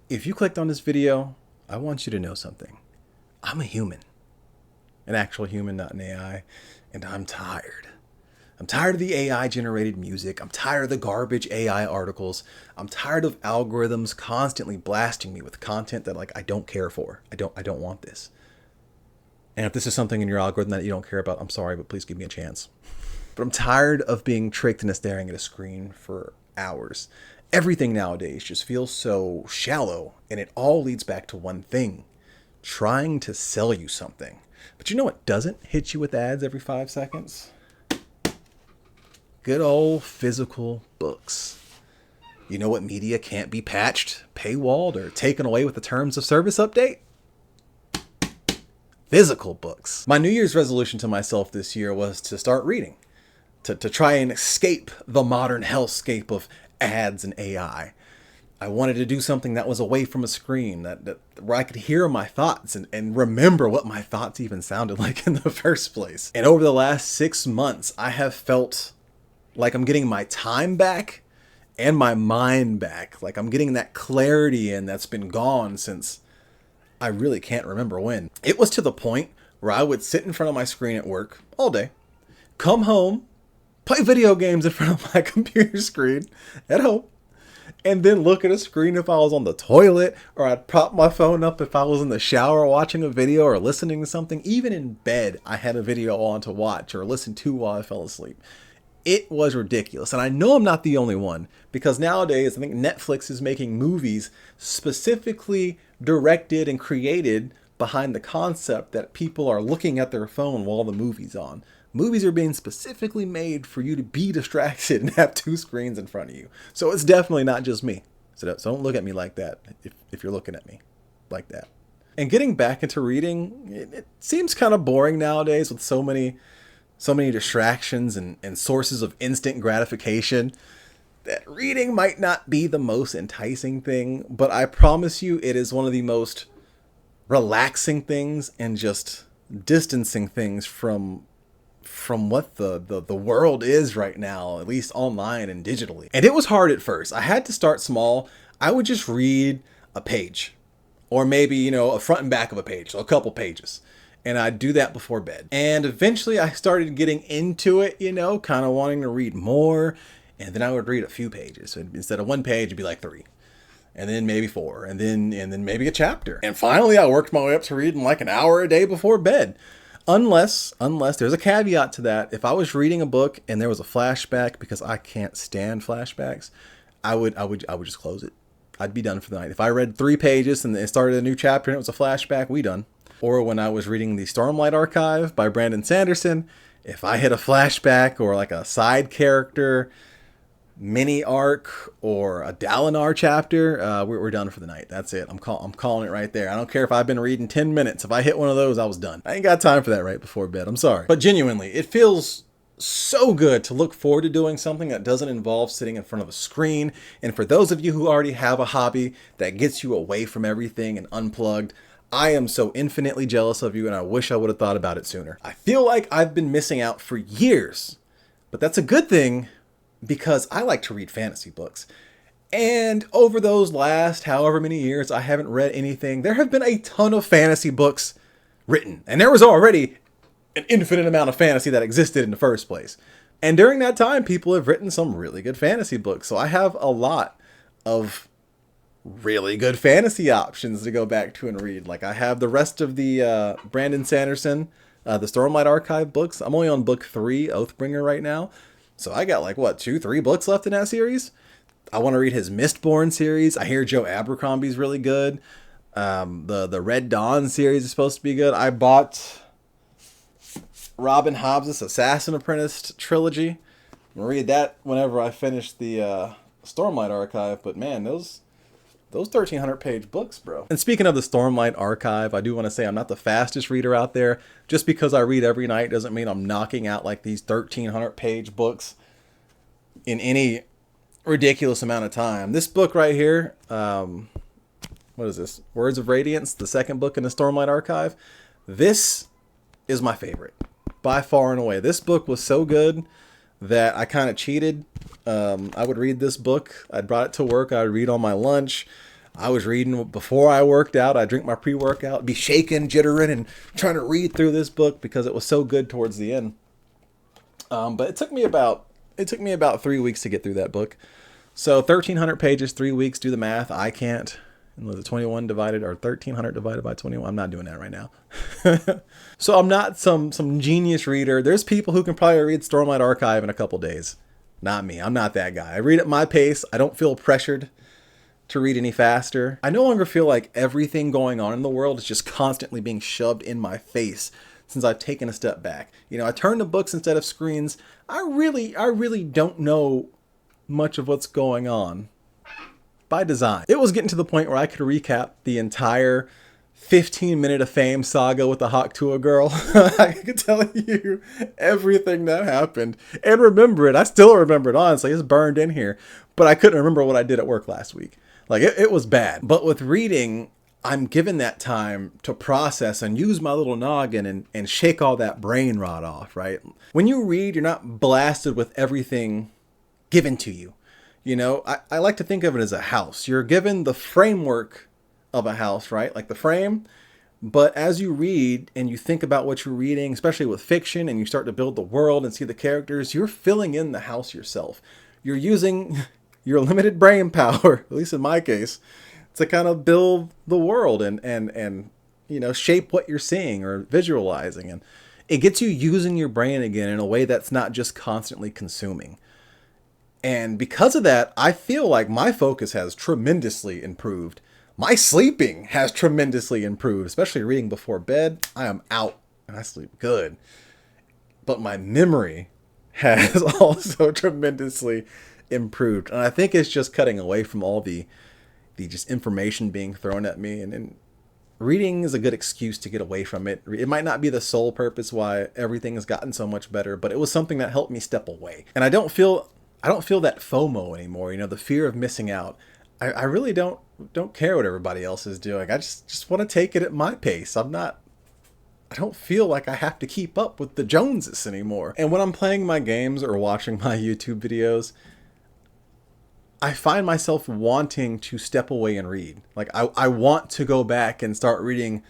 If you clicked on this video, I want you to know something. I'm a human. An actual human, not an AI. And I'm tired. I'm tired of the AI generated music. I'm tired of the garbage AI articles. I'm tired of algorithms constantly blasting me with content that I don't care for. I don't want this. And if this is something in your algorithm that you don't care about, I'm sorry, but please give me a chance. But I'm tired of being tricked into staring at a screen for hours. Everything nowadays just feels so shallow, and it all leads back to one thing: trying to sell you something. But you know what doesn't hit you with ads every 5 seconds? Good old physical books. You know what media can't be patched, paywalled, or taken away with the terms of service update? Physical books. My New Year's resolution to myself this year was to start reading, to try and escape the modern hellscape of ads and AI. I wanted to do something that was away from a screen, where I could hear my thoughts and remember what my thoughts even sounded like in the first place. And over the last 6 months, I have felt like I'm getting my time back and my mind back. Like I'm getting that clarity in that's been gone since I really can't remember when. It was to the point where I would sit in front of my screen at work all day, come home, play video games in front of my computer screen at home, and then look at a screen if I was on the toilet, or I'd prop my phone up if I was in the shower watching a video or listening to something. Even in bed, I had a video on to watch or listen to while I fell asleep. It was ridiculous. And I know I'm not the only one, because nowadays I think Netflix is making movies specifically directed and created behind the concept that people are looking at their phone while the movie's on. Movies are being specifically made for you to be distracted and have 2 screens in front of you. So it's definitely not just me. So don't look at me like that if you're looking at me like that. And getting back into reading, it seems kind of boring nowadays with so many distractions and sources of instant gratification, that reading might not be the most enticing thing, but I promise you it is one of the most relaxing things and just distancing things from what the world is right now, at least online and digitally. And it was hard at first. I had to start small. I would just read a page, or maybe, a front and back of a page, so a couple pages. And I'd do that before bed. And eventually I started getting into it, kind of wanting to read more. And then I would read a few pages. So instead of 1 page, it'd be like 3. And then maybe 4. And then maybe a chapter. And finally I worked my way up to reading like an hour a day before bed. Unless there's a caveat to that. If I was reading a book and there was a flashback, because I can't stand flashbacks, I would just close it. I'd be done for the night. If I read 3 pages and it started a new chapter and it was a flashback, we done. Or when I was reading the Stormlight Archive by Brandon Sanderson, if I hit a flashback or like a side character mini arc or a Dalinar chapter, we're done for the night. That's it. I'm calling it right there. I don't care if I've been reading 10 minutes. If I hit one of those, I was done. I ain't got time for that right before bed. I'm sorry. But genuinely, it feels so good to look forward to doing something that doesn't involve sitting in front of a screen. And for those of you who already have a hobby that gets you away from everything and unplugged, I am so infinitely jealous of you, and I wish I would have thought about it sooner. I feel like I've been missing out for years, but that's a good thing, because I like to read fantasy books. And over those last however many years I haven't read anything, there have been a ton of fantasy books written. And there was already an infinite amount of fantasy that existed in the first place. And during that time, people have written some really good fantasy books. So I have a lot of really good fantasy options to go back to and read. Like I have the rest of the Brandon Sanderson, the Stormlight Archive books. I'm only on book 3, Oathbringer, right now. So I got 2-3 books left in that series. I want to read his Mistborn series. I hear Joe Abercrombie's really good. The Red Dawn series is supposed to be good. I bought Robin Hobbs' Assassin Apprentice trilogy. I'm going to read that whenever I finish the Stormlight Archive. But man, those 1,300-page books, bro. And speaking of the Stormlight Archive, I do want to say I'm not the fastest reader out there. Just because I read every night doesn't mean I'm knocking out these 1,300-page books in any ridiculous amount of time. This book right here, what is this? Words of Radiance, the second book in the Stormlight Archive. This is my favorite, by far and away. This book was so good that I kind of cheated. I would read this book. I'd brought it to work. I would read on my lunch. I was reading before I worked out. I drink my pre-workout, be shaking, jittering, and trying to read through this book because it was so good towards the end. But it took me about 3 weeks to get through that book. So 1,300 pages, 3 weeks. Do the math. I can't. Was it 21 divided or 1,300 divided by 21? I'm not doing that right now. So I'm not some genius reader. There's people who can probably read Stormlight Archive in a couple days. Not me. I'm not that guy. I read at my pace. I don't feel pressured to read any faster. I no longer feel like everything going on in the world is just constantly being shoved in my face since I've taken a step back. I turn to books instead of screens. I really don't know much of what's going on by design. It was getting to the point where I could recap the entire 15-minute of Fame saga with the Haktua girl. I could tell you everything that happened and remember it. I still remember it, honestly. It's burned in here. But I couldn't remember what I did at work last week. Like, it was bad. But with reading, I'm given that time to process and use my little noggin and shake all that brain rot off, right? When you read, you're not blasted with everything given to you. I like to think of it as a house. You're given the framework of a house, right? Like the frame. But as you read and you think about what you're reading, especially with fiction, and you start to build the world and see the characters, you're filling in the house yourself. You're using your limited brain power, at least in my case, to kind of build the world and shape what you're seeing or visualizing. And it gets you using your brain again in a way that's not just constantly consuming. And because of that, I feel like my focus has tremendously improved. My sleeping has tremendously improved, especially reading before bed. I am out and I sleep good. But my memory has also tremendously improved. And I think it's just cutting away from all the just information being thrown at me. And reading is a good excuse to get away from it. It might not be the sole purpose why everything has gotten so much better, but it was something that helped me step away. And I don't feel that FOMO anymore, the fear of missing out. I really don't care what everybody else is doing. I just want to take it at my pace. I don't feel like I have to keep up with the Joneses anymore. And when I'm playing my games or watching my YouTube videos, I find myself wanting to step away and read. Like I want to go back and start reading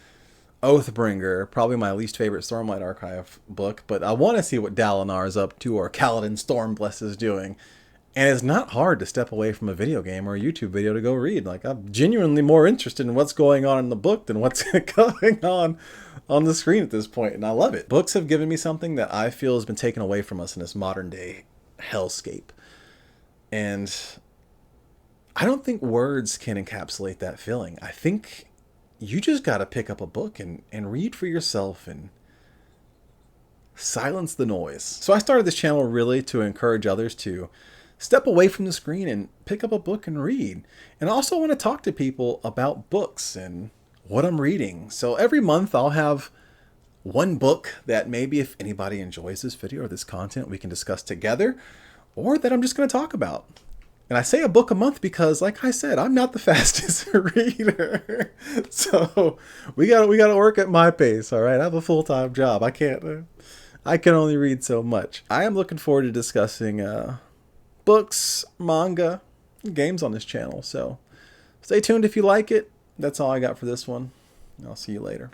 Oathbringer, probably my least favorite Stormlight Archive book, but I want to see what Dalinar is up to or Kaladin Stormbless is doing. And it's not hard to step away from a video game or a YouTube video to go read. Like, I'm genuinely more interested in what's going on in the book than what's going on the screen at this point, and I love it. Books have given me something that I feel has been taken away from us in this modern day hellscape. And I don't think words can encapsulate that feeling. I think you just got to pick up a book and read for yourself and silence the noise. So I started this channel really to encourage others to step away from the screen and pick up a book and read. And I also want to talk to people about books and what I'm reading. So every month I'll have one book that maybe if anybody enjoys this video or this content, we can discuss together, or that I'm just going to talk about. And I say a book a month because, like I said, I'm not the fastest reader. So we got to work at my pace, all right? I have a full-time job. I can only read so much. I am looking forward to discussing books, manga, games on this channel. So stay tuned if you like it. That's all I got for this one. I'll see you later.